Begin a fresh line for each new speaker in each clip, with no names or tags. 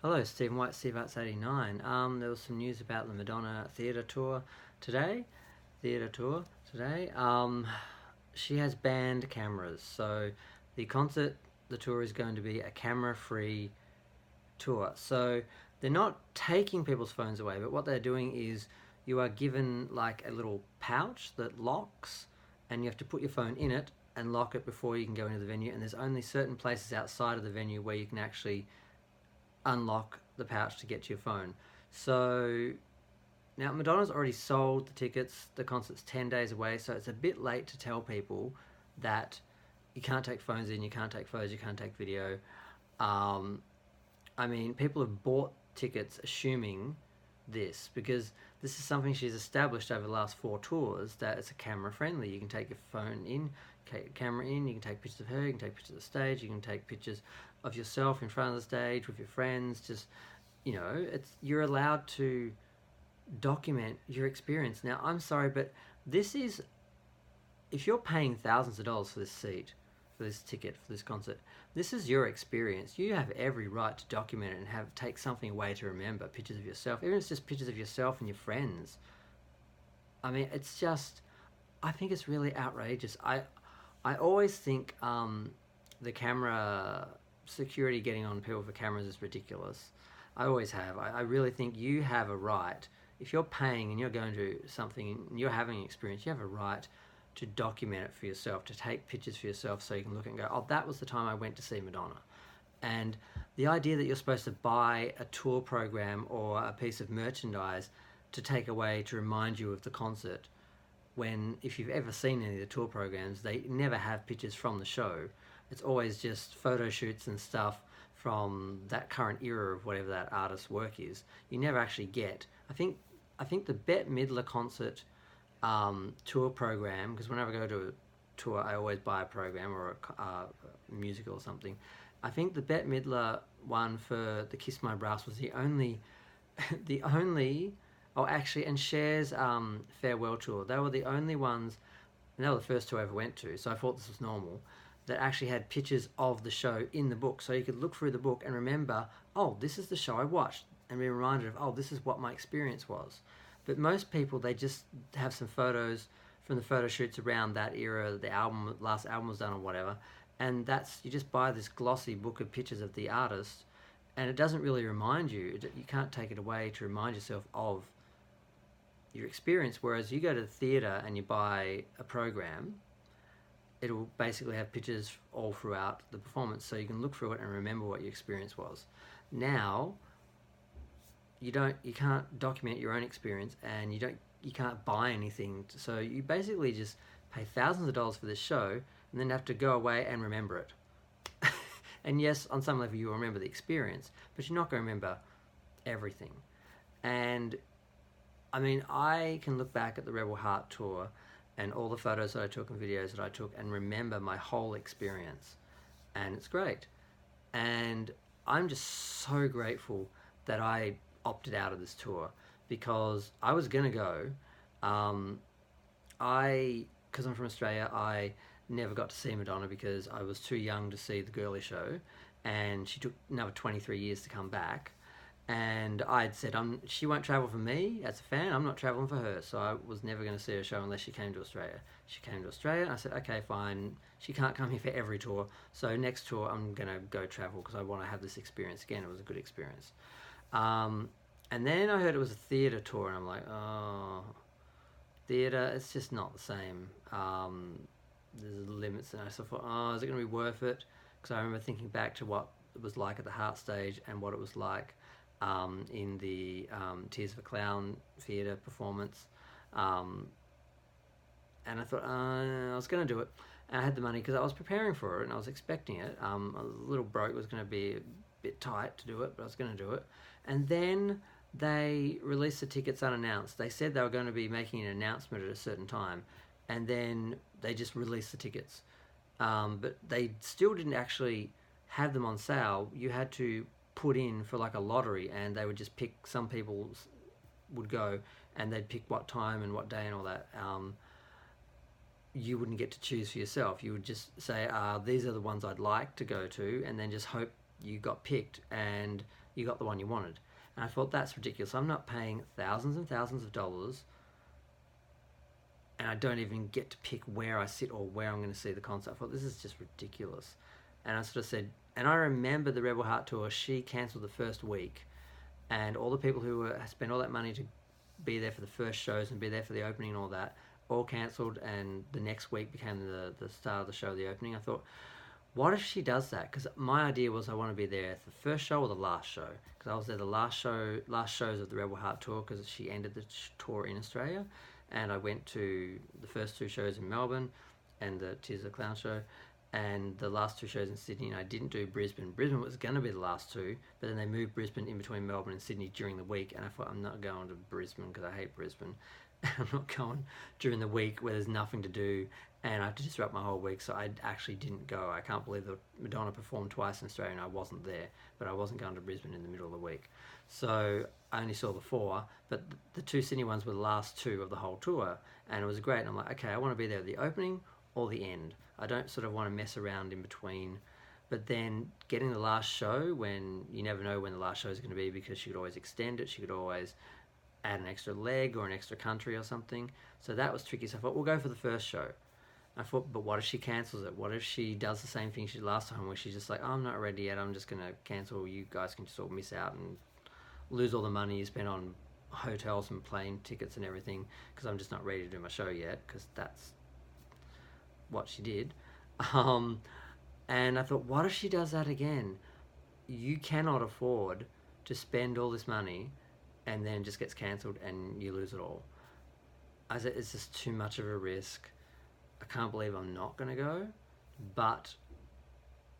Hello, Stephen White, Steve Arts 89. There was some news about the Madonna theatre tour today. She has banned cameras, so the tour is going to be a camera-free tour. So they're not taking people's phones away, but what they're doing is you are given like a little pouch that locks, and you have to put your phone in it and lock it before you can go into the venue. And there's only certain places outside of the venue where you can actually unlock the pouch to get to your phone. So now Madonna's already sold the tickets. The concert's 10 days away, so it's a bit late to tell people that you can't take phones in, you can't take photos, you can't take video. I mean, people have bought tickets assuming this because this is something she's established over the last 4 tours, that it's a camera friendly. You can take your phone in, take your camera in, you can take pictures of her, you can take pictures of the stage, you can take pictures of yourself in front of the stage with your friends. Just, you're allowed to document your experience. Now, I'm sorry, but this is, if you're paying thousands of dollars for this seat, for this ticket, for this concert, this is your experience. You have every right to document it and take something away to remember. Pictures of yourself, even if it's just pictures of yourself and your friends. I mean, it's just, I think it's really outrageous. I always think the camera security, getting on people for cameras, is ridiculous. I always have. I really think you have a right, if you're paying and you're going to something and you're having an experience, you have a right to document it for yourself, to take pictures for yourself, so you can look and go, oh, that was the time I went to see Madonna. And the idea that you're supposed to buy a tour program or a piece of merchandise to take away to remind you of the concert, when, if you've ever seen any of the tour programs, they never have pictures from the show. It's always just photo shoots and stuff from that current era of whatever that artist's work is. You never actually get. I think the Bette Midler concert tour program, because whenever I go to a tour, I always buy a program or a musical or something. I think the Bette Midler one for the Kiss My Brass was the only, oh, actually, and Cher's farewell tour. They were the only ones, and they were the first two I ever went to, so I thought this was normal, that actually had pictures of the show in the book, so you could look through the book and remember, oh, this is the show I watched, and be reminded of, oh, this is what my experience was. But most people, they just have some photos from the photo shoots around that era, the last album was done or whatever, and you just buy this glossy book of pictures of the artist, and it doesn't really remind you. You can't take it away to remind yourself of your experience. Whereas you go to the theatre and you buy a program, it'll basically have pictures all throughout the performance, so you can look through it and remember what your experience was. Now, you can't document your own experience, and you can't buy anything. So you basically just pay thousands of dollars for this show, and then have to go away and remember it. And yes, on some level you'll remember the experience, but you're not going to remember everything. And I mean, I can look back at the Rebel Heart tour and all the photos that I took and videos that I took and remember my whole experience, and it's great. And I'm just so grateful that I opted out of this tour, because I was gonna go. Because I'm from Australia, I never got to see Madonna because I was too young to see the girly show, and she took another 23 years to come back. And I'd said, she won't travel for me as a fan, I'm not traveling for her, so I was never going to see her show unless she came to Australia. She came to Australia, and I said, okay, fine, she can't come here for every tour, so next tour I'm going to go travel because I want to have this experience again. It was a good experience. And then I heard it was a theatre tour, and I'm like, oh, theatre, it's just not the same. There's limits, and I sort of thought, oh, is it going to be worth it? Because I remember thinking back to what it was like at the Heart stage and what it was like in the Tears of a Clown theatre performance. And I thought, I was going to do it. And I had the money because I was preparing for it and I was expecting it. I was a little broke, it was going to be a bit tight to do it, but I was going to do it. And then they released the tickets unannounced. They said they were going to be making an announcement at a certain time, and then they just released the tickets. But they still didn't actually have them on sale. You had to put in for like a lottery, and they would just pick, some people would go and they'd pick what time and what day and all that. You wouldn't get to choose for yourself. You would just say, these are the ones I'd like to go to, and then just hope you got picked. And you got the one you wanted. And I thought, that's ridiculous. I'm not paying thousands and thousands of dollars, and I don't even get to pick where I sit or where I'm going to see the concert. I thought, this is just ridiculous. And I sort of said, and I remember the Rebel Heart tour, she cancelled the first week, and all the people who spent all that money to be there for the first shows and be there for the opening and all that, all cancelled, and the next week became the start of the show, the opening. I thought, what if she does that? Because my idea was I want to be there at the first show or the last show, because I was there the last shows of the Rebel Heart tour, because she ended the tour in Australia, and I went to the first 2 shows in Melbourne and the Tears of the Clown show, and the last 2 shows in Sydney, and I didn't do Brisbane. Brisbane was going to be the last 2, but then they moved Brisbane in between Melbourne and Sydney during the week, and I thought, I'm not going to Brisbane because I hate Brisbane. I'm not going during the week where there's nothing to do, and I had to disrupt my whole week, so I actually didn't go. I can't believe that Madonna performed twice in Australia and I wasn't there, but I wasn't going to Brisbane in the middle of the week. So I only saw the 4, but the 2 Sydney ones were the last 2 of the whole tour, and it was great. And I'm like, okay, I want to be there at the opening or the end. I don't sort of want to mess around in between. But then getting the last show, when you never know when the last show is going to be, because she could always extend it, she could always add an extra leg or an extra country or something. So that was tricky. So I thought, we'll go for the first show. I thought, but what if she cancels it? What if she does the same thing she did last time, where she's just like, oh, I'm not ready yet, I'm just going to cancel, you guys can just all miss out and lose all the money you spent on hotels and plane tickets and everything, because I'm just not ready to do my show yet, because that's what she did. And I thought, what if she does that again? You cannot afford to spend all this money and then it just gets cancelled and you lose it all. I said, it's just too much of a risk. I can't believe I'm not going to go, but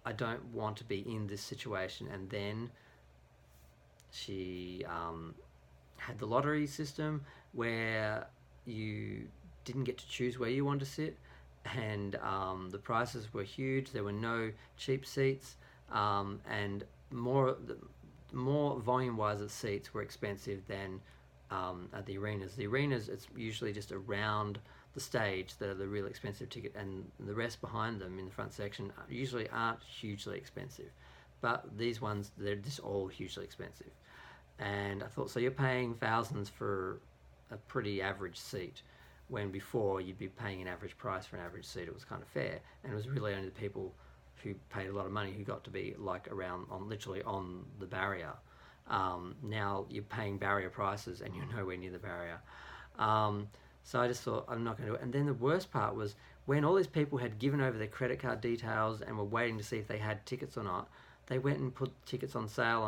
I don't want to be in this situation. And then she had the lottery system where you didn't get to choose where you wanted to sit, and the prices were huge. There were no cheap seats, and more volume-wise of seats were expensive than at the arenas. The arenas, it's usually just around the stage that are the real expensive ticket, and the rest behind them in the front section usually aren't hugely expensive. But these ones, they're just all hugely expensive. And I thought, so you're paying thousands for a pretty average seat, when before you'd be paying an average price for an average seat. It was kind of fair, and it was really only the people who paid a lot of money who got to be like around literally on the barrier. Now you're paying barrier prices and you're nowhere near the barrier. So I just thought, I'm not going to do it. And then the worst part was when all these people had given over their credit card details and were waiting to see if they had tickets or not, they went and put tickets on sale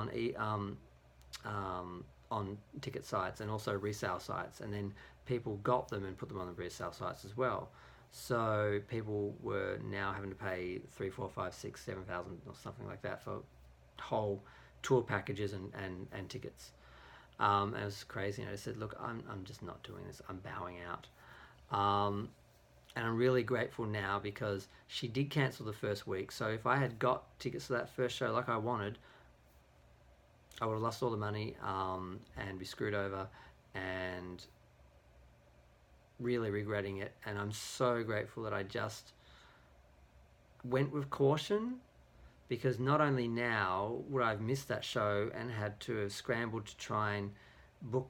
on ticket sites and also resale sites, and then people got them and put them on the resale sites as well. So people were now having to pay 3, 4, 5, 6, 7,000 or something like that for whole tour packages and tickets. And it was crazy. And I said, look, I'm just not doing this. I'm bowing out. And I'm really grateful now because she did cancel the first week. So if I had got tickets to that first show like I wanted, I would have lost all the money and be screwed over, and really regretting it. And I'm so grateful that I just went with caution, because not only now would I have missed that show and had to have scrambled to try and book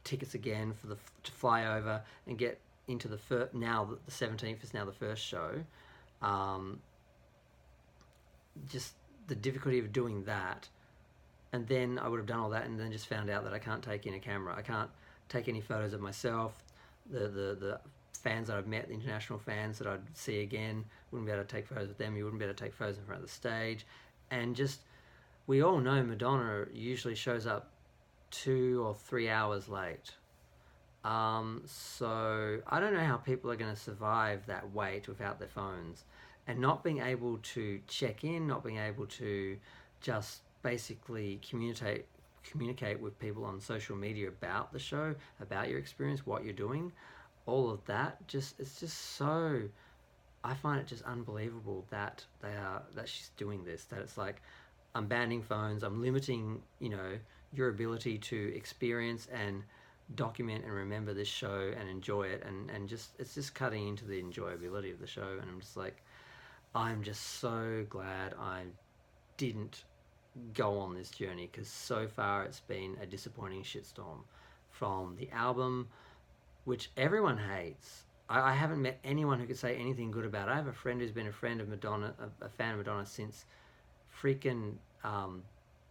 tickets again for to fly over and get into the first, now that the 17th is now the first show, just the difficulty of doing that. And then I would have done all that and then just found out that I can't take in a camera. I can't take any photos of myself. The fans that I've met, the international fans that I'd see again, wouldn't be able to take photos with them. You wouldn't be able to take photos in front of the stage. And just, we all know Madonna usually shows up 2 or 3 hours late. So I don't know how people are going to survive that wait without their phones, and not being able to check in, not being able to just basically communicate with people on social media about the show, about your experience, what you're doing, all of that. It's just so, I find it just unbelievable that she's doing this, that it's like, I'm banning phones, I'm limiting, your ability to experience and document and remember this show and enjoy it, and just, it's just cutting into the enjoyability of the show. And I'm just like, I'm just so glad I didn't go on this journey, because so far it's been a disappointing shitstorm. From the album, which everyone hates. I haven't met anyone who could say anything good about it. I have a friend who's been a friend of Madonna, a fan of Madonna since freaking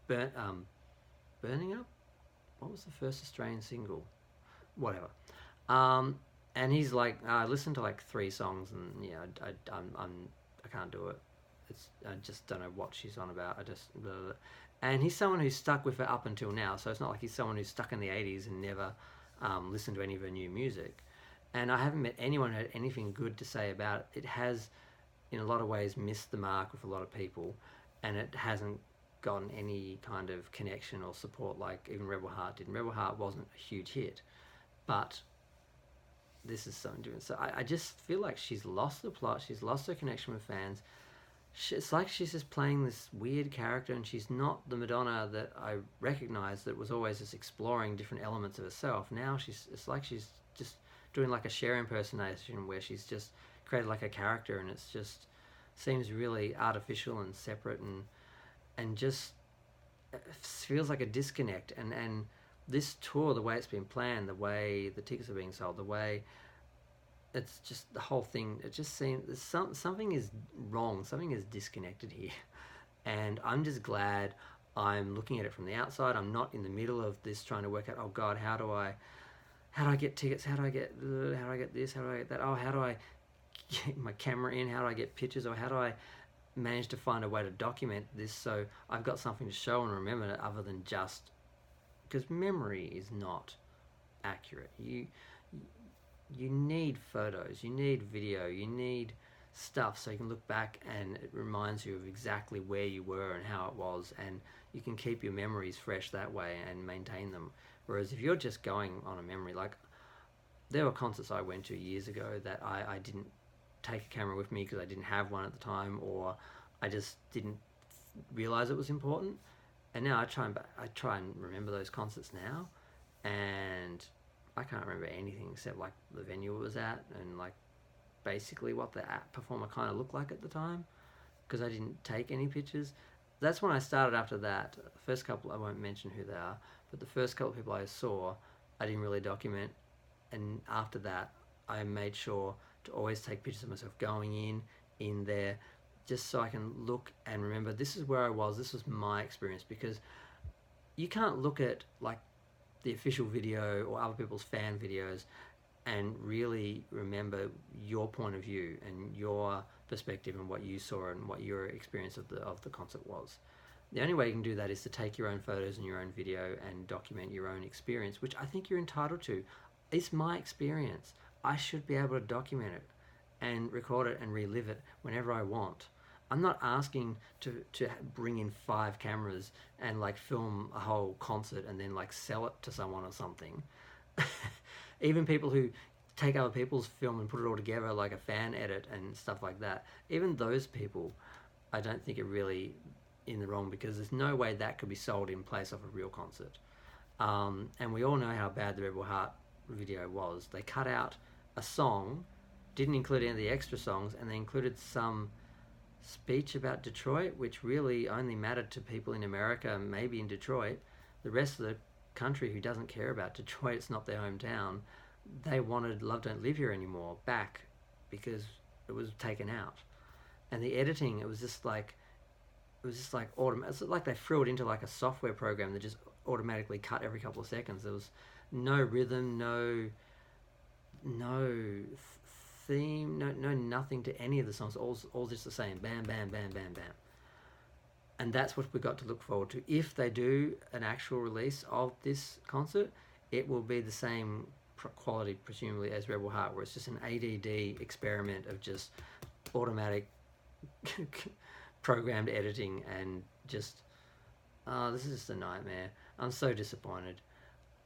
burn, Burning Up. What was the first Australian single? Whatever. And he's like, I listened to like 3 songs, and yeah, I can't do it. I just don't know what she's on about. I just, blah, blah, blah. And he's someone who's stuck with her up until now. So it's not like he's someone who's stuck in the 80s and never listened to any of her new music. And I haven't met anyone who had anything good to say about it. It has, in a lot of ways, missed the mark with a lot of people, and it hasn't gotten any kind of connection or support like even Rebel Heart did. And Rebel Heart wasn't a huge hit, but this is something different. So I just feel like she's lost the plot. She's lost her connection with fans. It's like she's just playing this weird character, and she's not the Madonna that I recognized, that was always just exploring different elements of herself. Now it's like she's just doing like a Cher impersonation, where she's just created like a character, and it's just seems really artificial and separate, and just feels like a disconnect. And this tour, the way it's been planned, the way the tickets are being sold, the way it's just the whole thing, it just seems something is wrong, something is disconnected here. And I'm just glad I'm looking at it from the outside. I'm not in the middle of this trying to work out, oh God, how do I get tickets, how do I get this, how do I get that, oh, how do I get my camera in, how do I get pictures, or how do I manage to find a way to document this so I've got something to show and remember, other than just, because memory is not accurate. You need photos, you need video, you need stuff so you can look back and it reminds you of exactly where you were and how it was, and you can keep your memories fresh that way and maintain them. Whereas if you're just going on a memory, like there were concerts I went to years ago that I didn't take a camera with me because I didn't have one at the time, or I just didn't realize it was important. And now I try and remember those concerts now, and I can't remember anything except like the venue it was at and like basically what the performer kind of looked like at the time, because I didn't take any pictures. That's when I started after that. The first couple, I won't mention who they are, but the first couple of people I saw, I didn't really document. And after that, I made sure to always take pictures of myself going in there, just so I can look and remember, this is where I was, this was my experience. Because you can't look at like the official video or other people's fan videos and really remember your point of view and your perspective and what you saw and what your experience of the concert was. The only way you can do that is to take your own photos and your own video and document your own experience, which I think you're entitled to. It's my experience. I should be able to document it and record it and relive it whenever I want. I'm not asking to bring in 5 cameras and like film a whole concert and then like sell it to someone or something. Even people who take other people's film and put it all together like a fan edit and stuff like that, even those people, I don't think are really in the wrong, because there's no way that could be sold in place of a real concert. And we all know how bad the Rebel Heart video was. They cut out a song, didn't include any of the extra songs, and they included some speech about Detroit, which really only mattered to people in America, maybe in Detroit. The rest of the country, who doesn't care about Detroit, it's not their hometown, they wanted Love Don't Live Here Anymore back because it was taken out. And the editing, it was just like automatic. It's like they threw it into like a software program that just automatically cut every couple of seconds. There was no rhythm, no theme, no nothing to any of the songs. All just the same, bam, bam, bam, bam, bam. And that's what we got to look forward to. If they do an actual release of this concert, it will be the same quality, presumably, as Rebel Heart, where it's just an ADD experiment of just automatic programmed editing, and just this is just a nightmare. I'm so disappointed,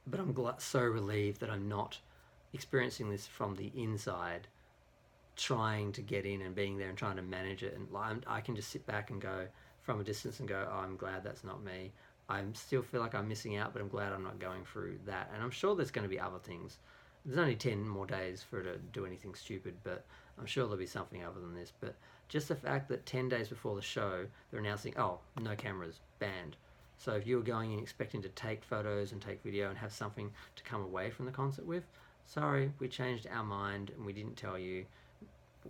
but I'm so relieved that I'm not experiencing this from the inside, trying to get in and being there and trying to manage it. And I can just sit back and go from a distance and go, oh, I'm glad that's not me. I still feel like I'm missing out, but I'm glad I'm not going through that. And I'm sure there's going to be other things. There's only 10 more days for it to do anything stupid, but I'm sure there'll be something other than this. But just the fact that 10 days before the show, they're announcing, oh, no cameras, banned. So if you were going in expecting to take photos and take video and have something to come away from the concert with, sorry, we changed our mind and we didn't tell you.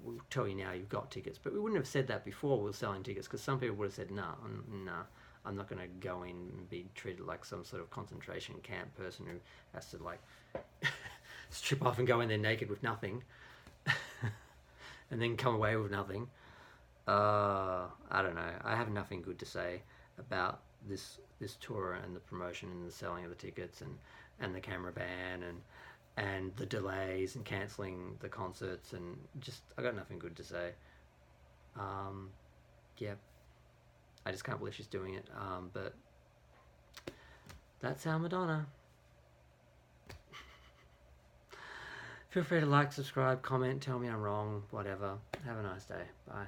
We'll tell you now you've got tickets. But we wouldn't have said that before we were selling tickets, because some people would have said, nah, I'm not going to go in and be treated like some sort of concentration camp person who has to like strip off and go in there naked with nothing and then come away with nothing. I don't know. I have nothing good to say about this tour and the promotion and the selling of the tickets and the camera ban and the delays and cancelling the concerts, and just I got nothing good to say. Yeah, I just can't believe she's doing it. But that's our Madonna. Feel free to like, subscribe, comment, tell me I'm wrong, whatever. Have a nice day. Bye.